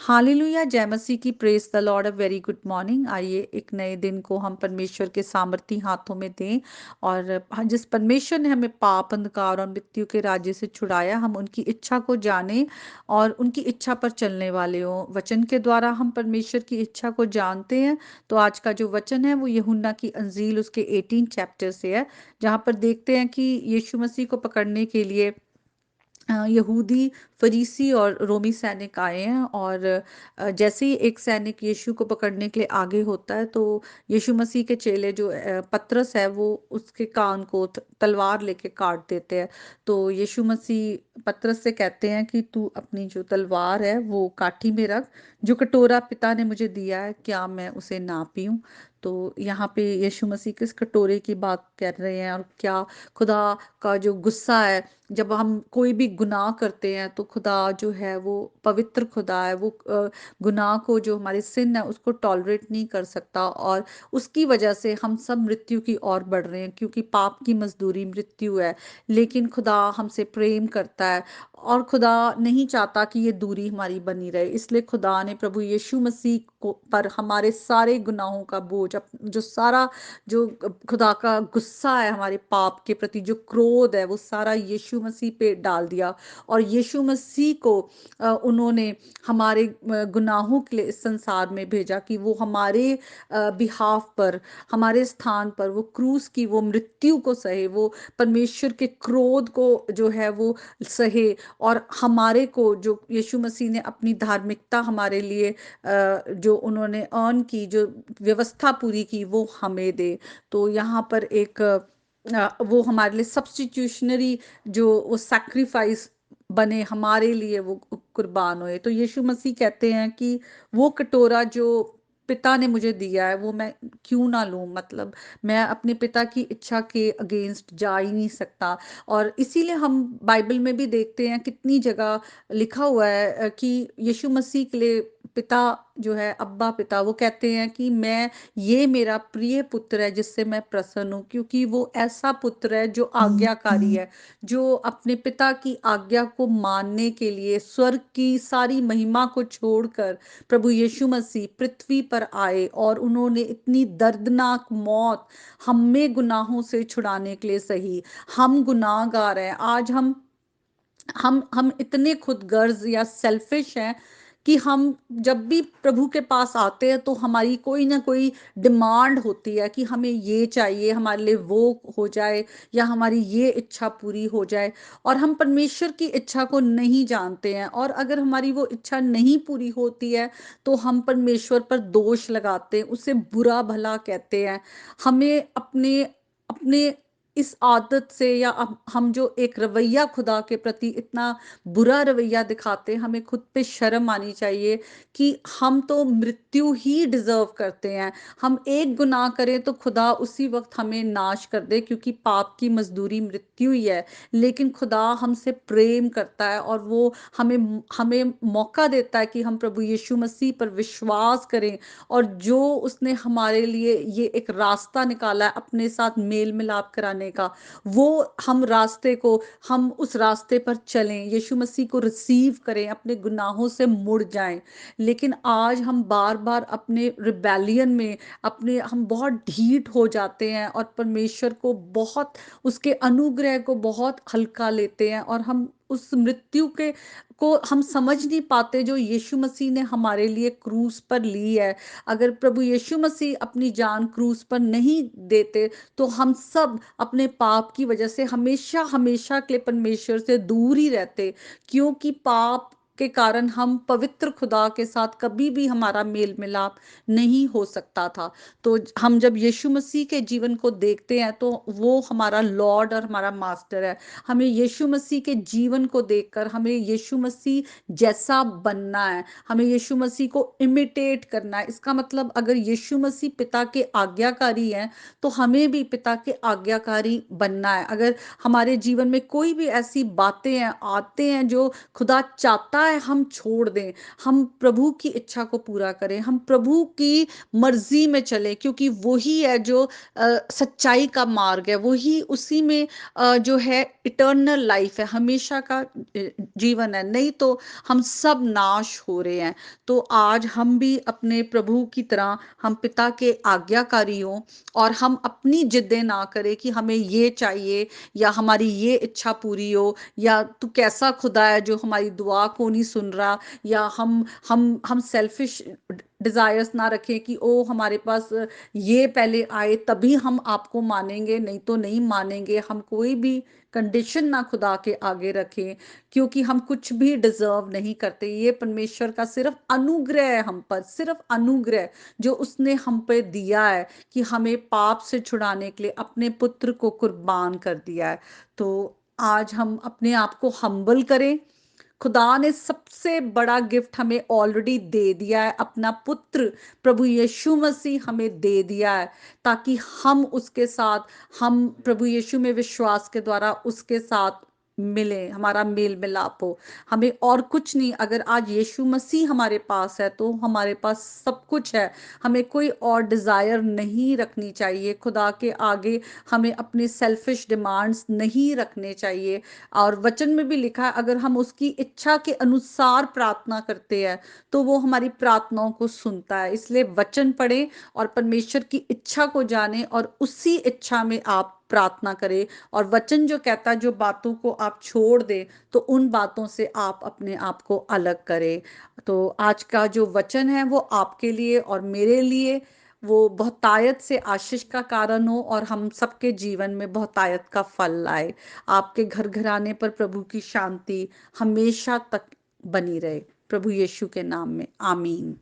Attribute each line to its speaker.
Speaker 1: Hallelujah, जय मसीह की, praise the Lord, a very good morning. आइए एक नए दिन को हम परमेश्वर के सामर्थी हाथों में दें। और जिस परमेश्वर ने हमें पाप, अंधकार और मृत्यु के राज्य से छुड़ाया, हम उनकी इच्छा को जानें और उनकी इच्छा पर चलने वाले हों। वचन के द्वारा हम परमेश्वर की इच्छा को जानते हैं। तो आज का जो वचन है वो यूहन्ना की अंजील उसके 18 चैप्टर से है, जहाँ पर देखते हैं कि यीशु मसीह को पकड़ने के लिए यहूदी, फरीसी और रोमी सैनिक आए हैं। और जैसे ही एक सैनिक यीशु को पकड़ने के लिए आगे होता है, तो यीशु मसीह के चेले जो पतरस है, वो उसके कान को तलवार लेके काट देते हैं। तो यीशु मसीह पतरस से कहते हैं कि तू अपनी जो तलवार है वो काठी में रख। जो कटोरा पिता ने मुझे दिया है, क्या मैं उसे ना पीऊं? तो यहाँ पे यीशु मसीह किस कटोरे की बात कर रहे हैं, और क्या खुदा का जो गुस्सा है, जब हम कोई भी गुनाह करते हैं, तो खुदा जो है वो पवित्र खुदा है। वो गुनाह को, जो हमारे सिन है, उसको टॉलरेट नहीं कर सकता। और उसकी वजह से हम सब मृत्यु की ओर बढ़ रहे हैं, क्योंकि पाप की मजदूरी मृत्यु है। लेकिन खुदा हमसे प्रेम करता है, और खुदा नहीं चाहता कि ये दूरी हमारी बनी रहे। इसलिए खुदा ने प्रभु यीशु मसीह को पर हमारे सारे गुनाहों का बोझ, जो सारा, जो खुदा का गुस्सा है हमारे पाप के प्रति, जो क्रोध है, वो सारा यीशु मसीह पे डाल दिया। और यीशु मसीह को उन्होंने हमारे गुनाहों के लिए इस संसार में भेजा, कि वो हमारे बिहाफ पर, हमारे स्थान पर वो क्रूस की वो मृत्यु को सहे, वो परमेश्वर के क्रोध को जो है वो सहे। और हमारे को, जो यीशु मसीह ने अपनी धार्मिकता हमारे लिए जो उन्होंने अर्न की, जो व्यवस्था पूरी की, वो हमें दे। तो यहाँ पर एक वो हमारे लिए सब्स्टिट्यूशनरी, जो वो सैक्रिफाइस बने हमारे लिए, वो कुर्बान हुए। तो यीशु मसीह कहते हैं कि वो कटोरा जो पिता ने मुझे दिया है, वो मैं क्यों ना लूं? मतलब मैं अपने पिता की इच्छा के अगेंस्ट जा ही नहीं सकता। और इसीलिए हम बाइबल में भी देखते हैं, कितनी जगह लिखा हुआ है कि यीशु मसीह के लिए पिता जो है, अब्बा पिता, वो कहते हैं कि मैं, ये मेरा प्रिय पुत्र है जिससे मैं प्रसन्न हूँ। क्योंकि वो ऐसा पुत्र है जो आज्ञाकारी है, जो अपने पिता की आज्ञा को मानने के लिए स्वर्ग की सारी महिमा को छोड़कर प्रभु यीशु मसीह पृथ्वी पर आए, और उन्होंने इतनी दर्दनाक मौत हमें गुनाहों से छुड़ाने के लिए सही। हम गुनाहगार हैं। आज हम इतने खुदगर्ज या सेल्फिश हैं कि हम जब भी प्रभु के पास आते हैं, तो हमारी कोई ना कोई डिमांड होती है कि हमें ये चाहिए, हमारे लिए वो हो जाए, या हमारी ये इच्छा पूरी हो जाए। और हम परमेश्वर की इच्छा को नहीं जानते हैं, और अगर हमारी वो इच्छा नहीं पूरी होती है, तो हम परमेश्वर पर दोष लगाते हैं, उसे बुरा भला कहते हैं। हमें अपने अपने इस आदत से, या हम जो एक रवैया खुदा के प्रति इतना बुरा रवैया दिखाते हैं, हमें खुद पे शर्म आनी चाहिए कि हम तो मृत्यु ही डिजर्व करते हैं। हम एक गुनाह करें तो खुदा उसी वक्त हमें नाश कर दे, क्योंकि पाप की मजदूरी मृत्यु ही है। लेकिन खुदा हमसे प्रेम करता है, और वो हमें हमें मौका देता है कि हम प्रभु यीशु मसीह पर विश्वास करें। और जो उसने हमारे लिए ये एक रास्ता निकाला है अपने साथ मेल मिलाप कराने का, वो हम रास्ते को, हम उस रास्ते पर चलें, यीशु मसीह को रिसीव करें, अपने गुनाहों से मुड़ जाएं। लेकिन आज हम बार बार अपने रिबेलियन में, अपने हम बहुत ढीठ हो जाते हैं, और परमेश्वर को बहुत, उसके अनुग्रह को बहुत हल्का लेते हैं, और हम उस मृत्यु के को हम समझ नहीं पाते, जो यीशु मसीह ने हमारे लिए क्रूस पर ली है। अगर प्रभु यीशु मसीह अपनी जान क्रूस पर नहीं देते, तो हम सब अपने पाप की वजह से हमेशा हमेशा के लिए परमेश्वर से दूर ही रहते। क्योंकि पाप के कारण हम पवित्र खुदा के साथ कभी भी हमारा मेल मिलाप नहीं हो सकता था। तो हम जब यीशु मसीह के जीवन को देखते हैं, तो वो हमारा लॉर्ड और हमारा मास्टर है। हमें यीशु मसीह के जीवन को देखकर हमें यीशु मसीह जैसा बनना है, हमें यीशु मसीह को इमिटेट करना है। इसका मतलब, अगर यीशु मसीह पिता के आज्ञाकारी हैं, तो हमें भी पिता के आज्ञाकारी बनना है। अगर हमारे जीवन में कोई भी ऐसी बातें हैं, आते हैं, जो खुदा चाहता है हम छोड़ दें, हम प्रभु की इच्छा को पूरा करें, हम प्रभु की मर्जी में चलें, क्योंकि वही है जो सच्चाई का मार्ग है, वही उसी में जो है इटर्नल लाइफ है, हमेशा का जीवन है। नहीं तो हम सब नाश हो रहे हैं। तो आज हम भी अपने प्रभु की तरह हम पिता के आज्ञाकारी हों, और हम अपनी जिद्दें ना करें कि हमें ये चाहिए या हमारी ये इच्छा पूरी हो, या तू कैसा खुदा है जो हमारी दुआ को नहीं सुन रहा, या हम सेल्फिश डिजायर्स ना रखें कि ओ हमारे पास ये पहले आए तभी हम आपको मानेंगे, नहीं तो नहीं मानेंगे। हम कोई भी कंडीशन ना खुदा के आगे रखें, क्योंकि हम कुछ भी डिजर्व नहीं करते। ये परमेश्वर का सिर्फ अनुग्रह है हम पर, सिर्फ अनुग्रह जो उसने हम पे दिया है, कि हमें पाप से छुड़ाने के लिए अपने पुत्र को कुर्बान कर दिया है। तो आज हम अपने आप को हम्बल करें। खुदा ने सबसे बड़ा गिफ्ट हमें ऑलरेडी दे दिया है, अपना पुत्र प्रभु यीशु मसीह हमें दे दिया है, ताकि हम उसके साथ, हम प्रभु यीशु में विश्वास के द्वारा उसके साथ मिले, हमारा मेल मिलाप हो। हमें और कुछ नहीं, अगर आज यीशु मसीह हमारे पास है तो हमारे पास सब कुछ है। हमें कोई और डिजायर नहीं रखनी चाहिए खुदा के आगे, हमें अपनी सेल्फिश डिमांड्स नहीं रखने चाहिए। और वचन में भी लिखा है, अगर हम उसकी इच्छा के अनुसार प्रार्थना करते हैं तो वो हमारी प्रार्थनाओं को सुनता है। इसलिए वचन पढ़ें और परमेश्वर की इच्छा को जानें, और उसी इच्छा में आप प्रार्थना करें। और वचन जो कहता है, जो बातों को आप छोड़ दें, तो उन बातों से आप अपने आप को अलग करें। तो आज का जो वचन है वो आपके लिए और मेरे लिए वो बहुतायत से आशीष का कारण हो, और हम सबके जीवन में बहुतायत का फल लाए। आपके घर घराने पर प्रभु की शांति हमेशा तक बनी रहे, प्रभु यीशु के नाम में, आमीन।